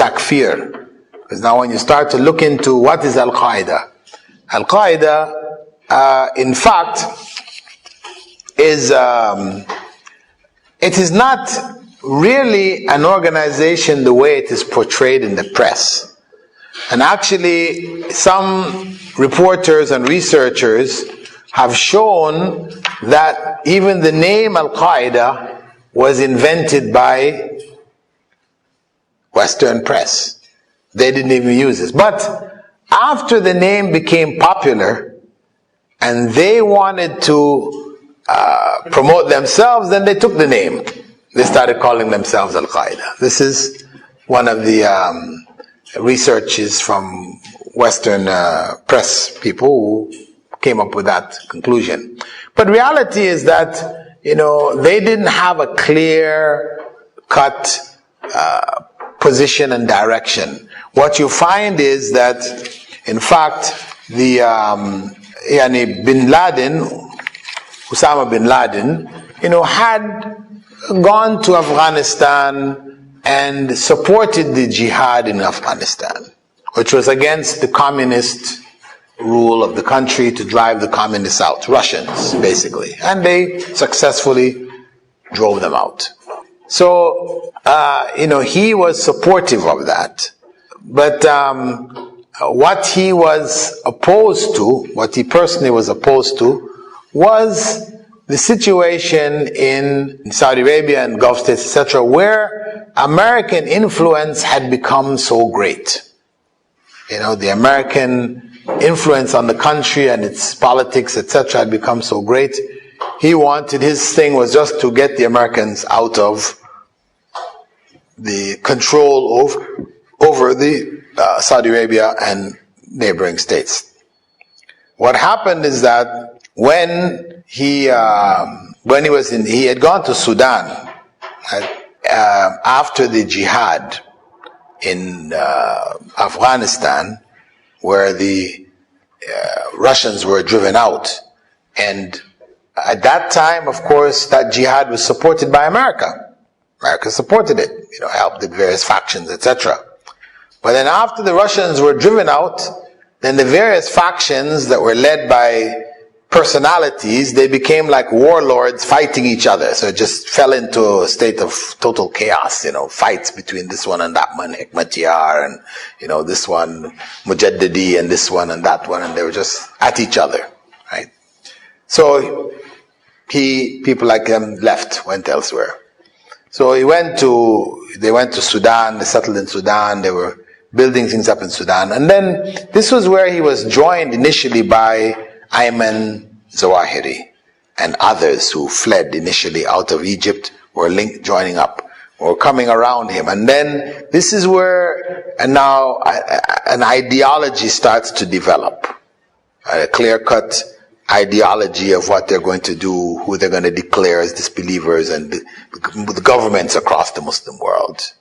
takfir. Because now when you start to look into what is Al-Qaeda, Al-Qaeda, in fact, is it is not really an organization the way it is portrayed in the press. And actually, some reporters and researchers have shown that even the name Al-Qaeda was invented by Western press. They didn't even use this. But after the name became popular and they wanted to promote themselves, then they took the name. They started calling themselves Al-Qaeda. This is one of the researches from Western press people who came up with that conclusion. But reality is that, they didn't have a clear-cut position and direction. What you find is that, in fact, the bin Laden, Osama bin Laden, had gone to Afghanistan and supported the jihad in Afghanistan, which was against the communist rule of the country to drive the communists out, Russians, basically. And they successfully drove them out. So, he was supportive of that. But what he was opposed to, what he personally was opposed to, was the situation in Saudi Arabia and Gulf states, etc., where American influence had become so great. The American influence on the country and its politics, etc., had become so great. His thing was just to get the Americans out of the control over the Saudi Arabia and neighboring states. What happened is that when he had gone to Sudan after the jihad in Afghanistan, where the Russians were driven out, and at that time, of course, that jihad was supported by America. America supported it, helped the various factions, etc. But then after the Russians were driven out, then the various factions that were led by personalities, they became like warlords fighting each other. So it just fell into a state of total chaos, fights between this one and that one, Hikmatyar, and, this one, Mujahideena, and this one and that one, and they were just at each other, right? So people like him went elsewhere. So they went to Sudan, they settled in Sudan, they were building things up in Sudan. And then this was where he was joined initially by Ayman Al-Zawahiri and others who fled initially out of Egypt were joining up, were coming around him. And then this is where now an ideology starts to develop, a clear-cut ideology of what they're going to do, who they're going to declare as disbelievers, and the governments across the Muslim world.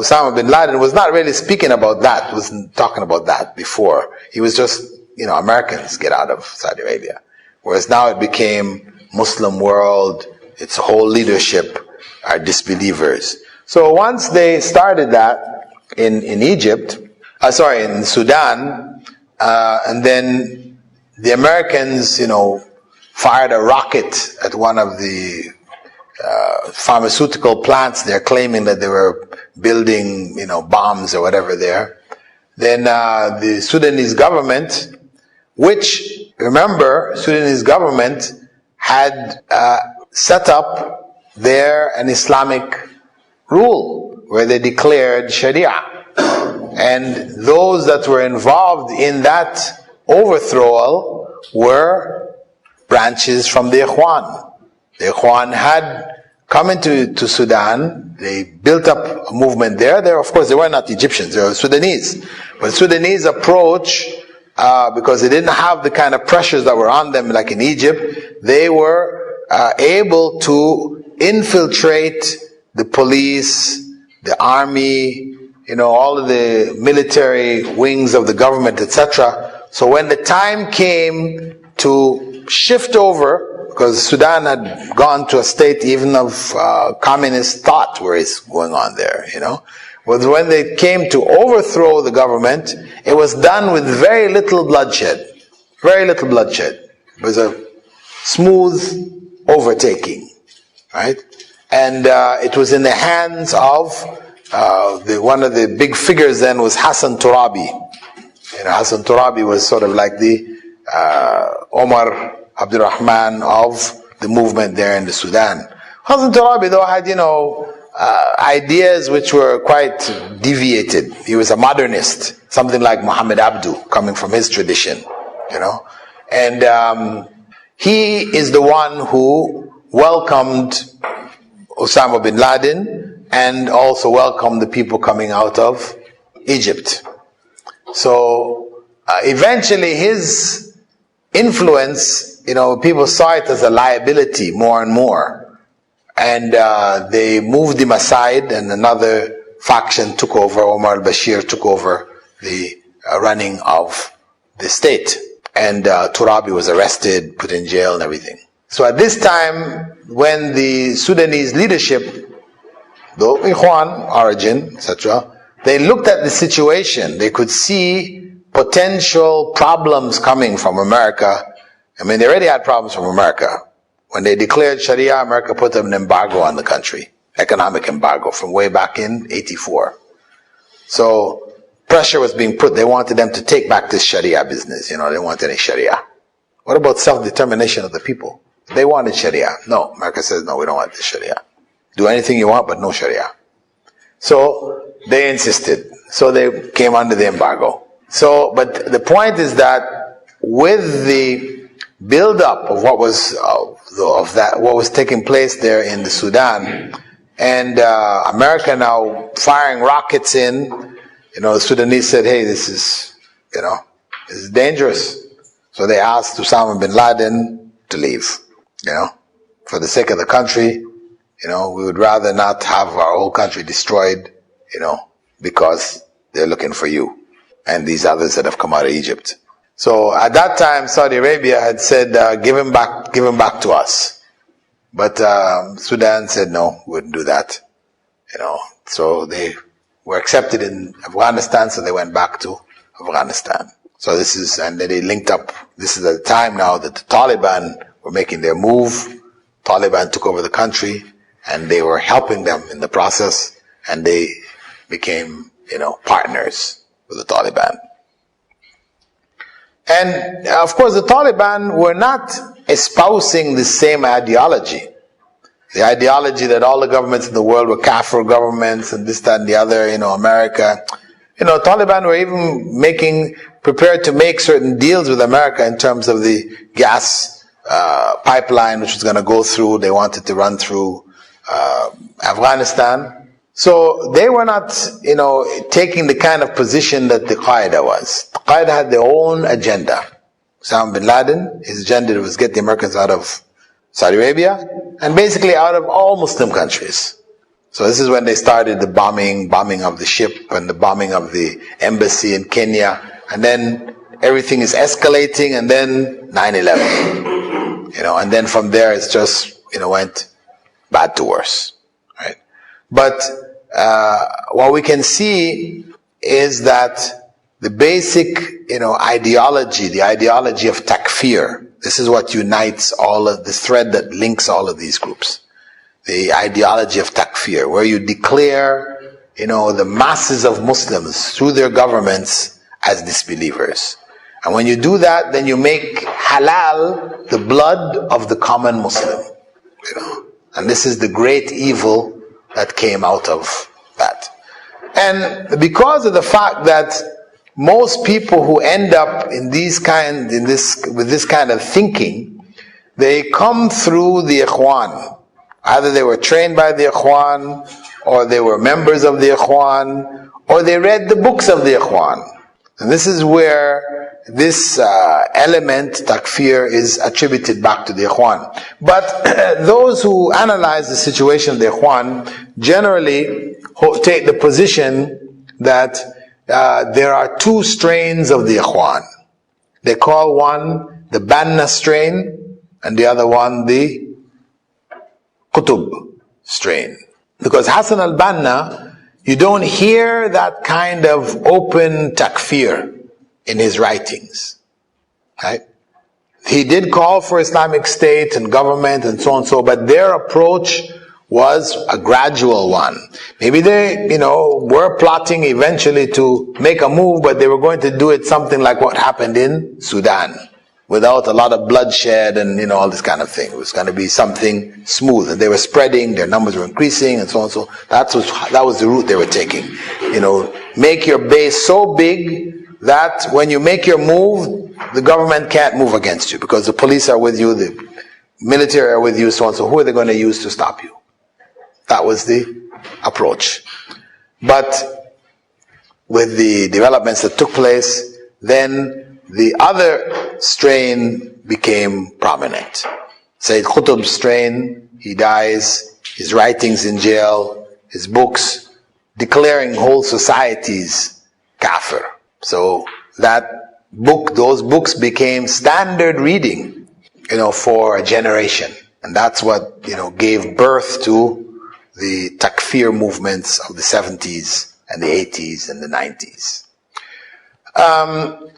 Osama bin Laden was not really speaking about that, wasn't talking about that before. He was just, Americans get out of Saudi Arabia. Whereas now it became Muslim world, its whole leadership are disbelievers. So once they started that in Sudan, and then the Americans, fired a rocket at one of the pharmaceutical plants. They're claiming that they were building, bombs or whatever there. Then the Sudanese government, which, remember, Sudanese government had set up there an Islamic rule where they declared Shariah. And those that were involved in that overthrow were branches from the Ikhwan. The Ikhwan had come into Sudan. They built up a movement there. Of course, they were not Egyptians, they were Sudanese. But Sudanese approach, because they didn't have the kind of pressures that were on them like in Egypt, they were able to infiltrate the police, the army, all of the military wings of the government, etc. So when the time came to shift over because Sudan had gone to a state even of communist thought where it's going on there, was when they came to overthrow the government, it was done with very little bloodshed. Very little bloodshed. It was a smooth overtaking, right? And it was in the hands of one of the big figures then was Hassan Turabi. Hassan Turabi was sort of like the Omar Abdurrahman of the movement there in the Sudan. Hassan Turabi though had, ideas which were quite deviated. He was a modernist, something like Muhammad Abdu, coming from his tradition, And he is the one who welcomed Osama bin Laden and also welcomed the people coming out of Egypt. So eventually his influence, people saw it as a liability more and more. And they moved him aside, and another faction took over. Omar al-Bashir took over the running of the state. And Turabi was arrested, put in jail and everything. So at this time, when the Sudanese leadership, though Ikhwan, origin, etc., they looked at the situation. They could see potential problems coming from America. They already had problems from America. When they declared Shariah, America put an embargo on the country, economic embargo from way back in '84. So pressure was being put. They wanted them to take back this Shariah business. They didn't want any Shariah. What about self-determination of the people? They wanted Shariah. No, America says, no, we don't want this Shariah. Do anything you want, but no Shariah. So they insisted. So they came under the embargo. But the point is that with the build-up of what was what was taking place there in the Sudan, and America now firing rockets in, the Sudanese said, "Hey, this is dangerous." So they asked Osama bin Laden to leave. For the sake of the country, we would rather not have our whole country destroyed, because they're looking for you and these others that have come out of Egypt. So at that time, Saudi Arabia had said, give him back to us. But Sudan said, no, we wouldn't do that. So they were accepted in Afghanistan, so they went back to Afghanistan. So and then they linked up. This is the time now that the Taliban were making their move. Taliban took over the country, and they were helping them in the process, and they became, partners with the Taliban. And of course the Taliban were not espousing the same ideology. The ideology that all the governments in the world were kaafir governments and this, that and the other, America. Taliban were even prepared to make certain deals with America in terms of the gas pipeline which was going to go through. They wanted to run through Afghanistan. So they were not, taking the kind of position that the Qaeda was. The Qaeda had their own agenda. Osama bin Laden, his agenda was get the Americans out of Saudi Arabia and basically out of all Muslim countries. So this is when they started the bombing of the ship and the bombing of the embassy in Kenya, and then everything is escalating, and then 9/11. And then from there it's just, went bad to worse. Right? But what we can see is that the basic, ideology, the ideology of takfir, this is what unites all of the thread that links all of these groups. The ideology of takfir, where you declare, the masses of Muslims through their governments as disbelievers. And when you do that, then you make halal the blood of the common Muslim. And this is the great evil that came out of that. And because of the fact that most people who end up with this kind of thinking, they come through the Ikhwan. Either they were trained by the Ikhwan, or they were members of the Ikhwan, or they read the books of the Ikhwan. And this is where this element, takfir, is attributed back to the Ikhwan. But those who analyze the situation of the Ikhwan generally take the position that there are two strains of the Ikhwan. They call one the Banna strain, and the other one the Qutb strain. Because Hassan al-Banna, you don't hear that kind of open takfir in his writings, right? He did call for Islamic State and government and so on and so, but their approach was a gradual one. Maybe they, were plotting eventually to make a move, but they were going to do it something like what happened in Sudan, without a lot of bloodshed and, all this kind of thing. It was going to be something smooth. And they were spreading, their numbers were increasing and so on and so. That was the route they were taking. Make your base so big that when you make your move, the government can't move against you because the police are with you, the military are with you, so on. So who are they going to use to stop you? That was the approach. But with the developments that took place, then the other strain became prominent. Sayyid Qutb's strain, he dies, his writings in jail, his books, declaring whole societies kaafir. So those books became standard reading, for a generation. And that's what, gave birth to the takfir movements of the 70s and the 80s and the 90s.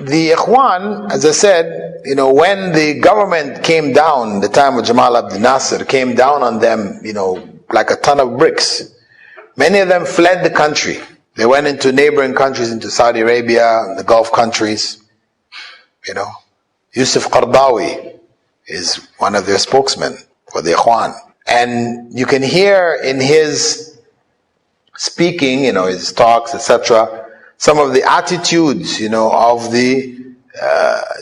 The Ikhwan, as I said, when the government came down, the time of Jamal Abdel Nasser, came down on them, like a ton of bricks, many of them fled the country. They went into neighboring countries, into Saudi Arabia, the Gulf countries. Yusuf Qaradawi is one of their spokesmen for the Ikhwan. And you can hear in his speaking, his talks, etc., some of the attitudes, of the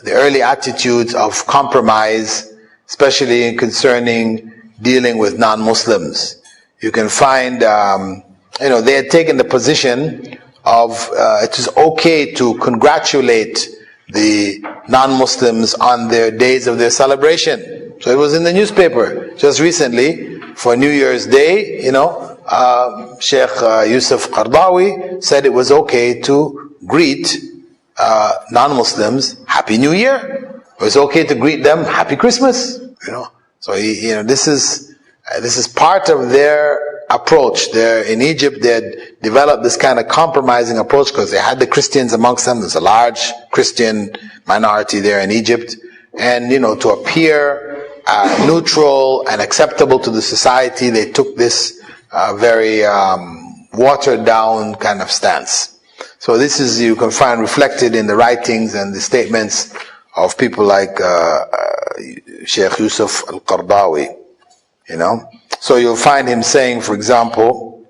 early attitudes of compromise, especially concerning dealing with non-Muslims. You can find, they had taken the position of it is okay to congratulate the non-Muslims on their days of their celebration. So it was in the newspaper just recently for New Year's Day, Sheikh Yusuf Qaradawi said it was okay to greet non-Muslims Happy New Year. It was okay to greet them Happy Christmas. So this is part of their approach. There in Egypt, they had developed this kind of compromising approach because they had the Christians amongst them. There's a large Christian minority there in Egypt, and to appear neutral and acceptable to the society, they took this very watered down kind of stance. So this is, you can find reflected in the writings and the statements of people like Sheikh Yusuf Al-Qaradawi, So you'll find him saying, for example,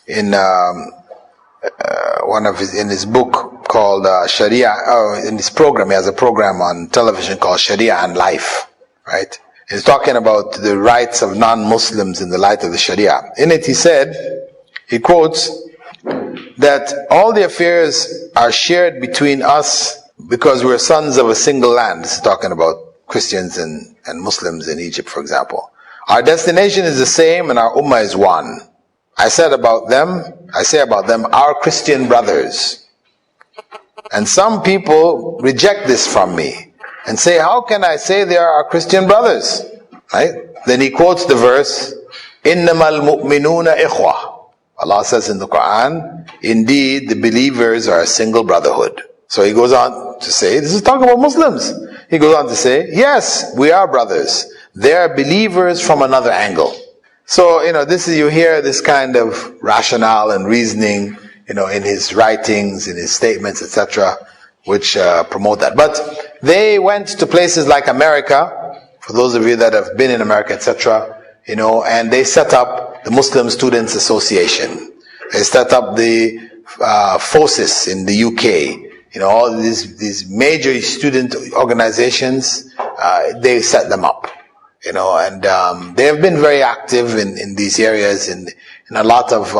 in in his book called Shariah, in his program, he has a program on television called Shariah and Life, right? He's talking about the rights of non-Muslims in the light of the Sharia. In it he quotes, that all the affairs are shared between us because we're sons of a single land. This is talking about Christians and Muslims in Egypt, for example. Our destination is the same and our ummah is one. I say about them, our Christian brothers. And some people reject this from me and say, how can I say they are our Christian brothers? Right? Then he quotes the verse, إِنَّمَا الْمُؤْمِنُونَ إِخْوَةٌ. Allah says in the Quran, indeed the believers are a single brotherhood. So he goes on to say, this is talking about Muslims. He goes on to say, yes, we are brothers. They are believers from another angle. So, you hear this kind of rationale and reasoning, in his writings, in his statements, etc., which promote that. But they went to places like America, for those of you that have been in America, etc., and they set up the Muslim Students Association. They set up the FOSIS in the UK. All these major student organizations, they set them up. And they have been very active in these areas, in a lot of,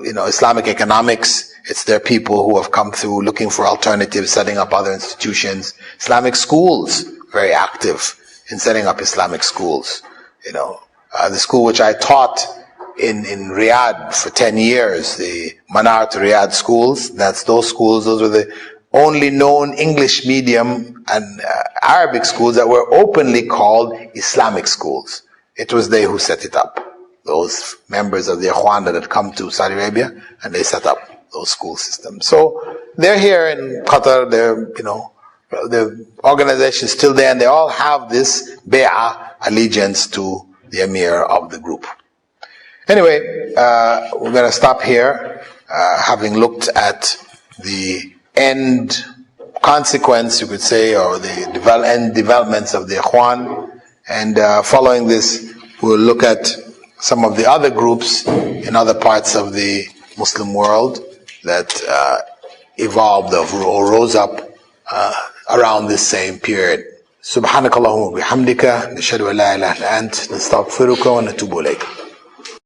Islamic economics. It's their people who have come through looking for alternatives, setting up other institutions. Islamic schools, very active in setting up Islamic schools. The school which I taught in Riyadh for 10 years, the Manar to Riyadh schools, those were the only known English medium and Arabic schools that were openly called Islamic schools. It was they who set it up. Those members of the Ikhwan that had come to Saudi Arabia, and they set up those school systems. So they're here in Qatar. The organization is still there, and they all have this bay'ah allegiance to the emir of the group. Anyway, we're going to stop here, having looked at the end consequence, you could say, or the end developments of the Ikhwan. And following this, we'll look at some of the other groups in other parts of the Muslim world that evolved or rose up around this same period. سبحانك اللهم وبحمدك نشهد أن لا إله إلا أنت نستغفرك ونتوب إليك.